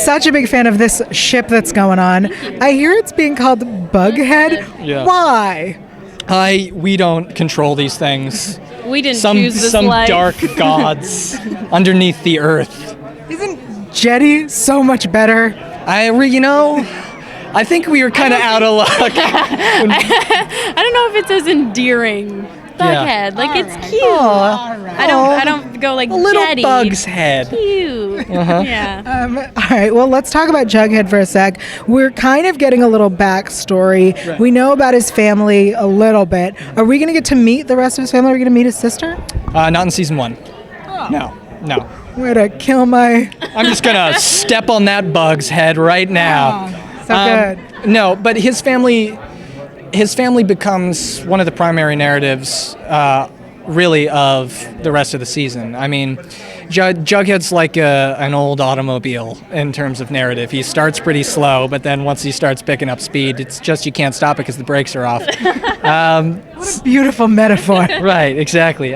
such a big fan of this ship that's going on. I hear it's being called Bughead. Yeah. Why? We don't control these things. We didn't choose this some life. dark gods underneath the earth. Isn't Jetty so much better? I think we were kind of out of luck. I don't know if it's as endearing. Bughead, like it's cute. I don't go like A little Jetty. bug's head. Cute. Yeah. All right, well, let's talk about Jughead for a sec. We're kind of getting a little backstory. Right. We know about his family a little bit. Are we going to get to meet the rest of his family? Are we going to meet his sister? Not in season 1. No. Way to kill my... I'm just gonna step on that bug's head right now. So good. No, but his family becomes one of the primary narratives, really, of the rest of the season. I mean, Jughead's like an old automobile in terms of narrative. He starts pretty slow, but then once he starts picking up speed, it's just you can't stop it because the brakes are off. What a beautiful metaphor. Right, exactly.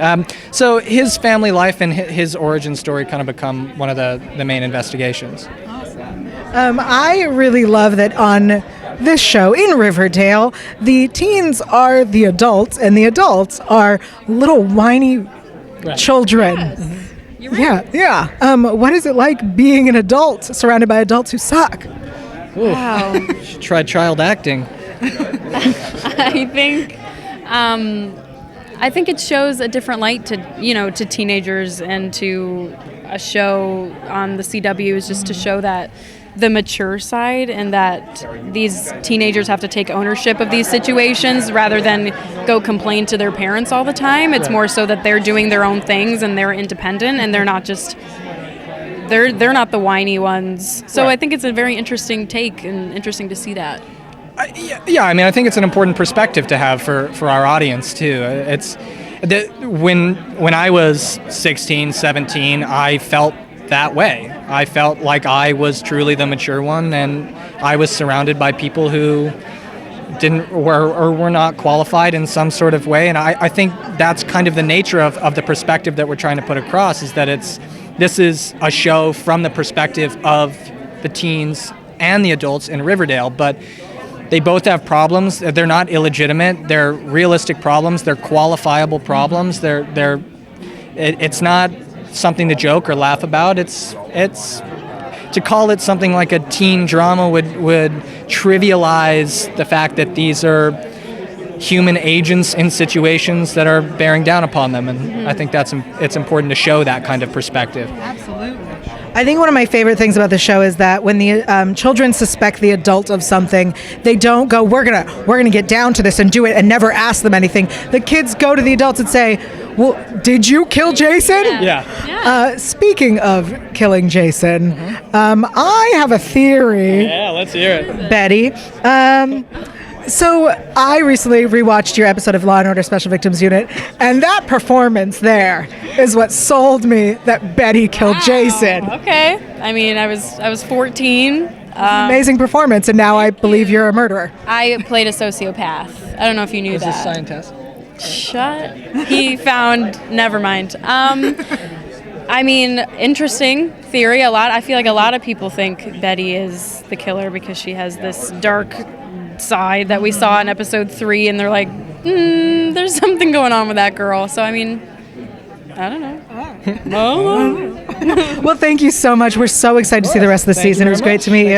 So his family life and his origin story kind of become one of the main investigations. I really love that on this show in Riverdale, the teens are the adults, and the adults are little whiny children. Yes. You're right. Yeah. What is it like being an adult surrounded by adults who suck? Ooh. Wow. Should try child acting. I think it shows a different light to teenagers and to a show on the CW is just to show that the mature side and that these teenagers have to take ownership of these situations rather than go complain to their parents all the time. It's more so that they're doing their own things and they're independent and they're not just they're not the whiny ones. So I think it's a very interesting take and interesting to see that. Yeah, I mean, I think it's an important perspective to have for our audience too. It's when I was 16, 17, I felt that way. I felt like I was truly the mature one, and I was surrounded by people who were not qualified in some sort of way. And I think that's kind of the nature of the perspective that we're trying to put across, is that this is a show from the perspective of the teens and the adults in Riverdale, but they both have problems. They're not illegitimate. They're realistic problems. They're qualifiable problems. It's not something to joke or laugh about. It's to call it something like a teen drama would trivialize the fact that these are human agents in situations that are bearing down upon them, and I think it's important to show that kind of perspective. Absolutely. I think one of my favorite things about the show is that when the children suspect the adult of something, they don't go, we're gonna get down to this and do it, and never ask them anything. The kids go to the adults and say, well, did you kill Jason? Yeah. Speaking of killing Jason, I have a theory. Yeah, let's hear it. Betty. So I recently rewatched your episode of Law & Order Special Victims Unit, and that performance there is what sold me that Betty killed Jason. Okay. I mean, I was 14. Amazing performance, and now I believe you're a murderer. I played a sociopath. I don't know if you knew Was that. this scientist? Shut. He found. Never mind. I mean, interesting theory. I feel like a lot of people think Betty is the killer because she has this dark side that we saw in episode 3, and they're like, there's something going on with that girl. So I mean, I don't know. Well, thank you so much. We're so excited to see the rest of the season. It was great to meet you.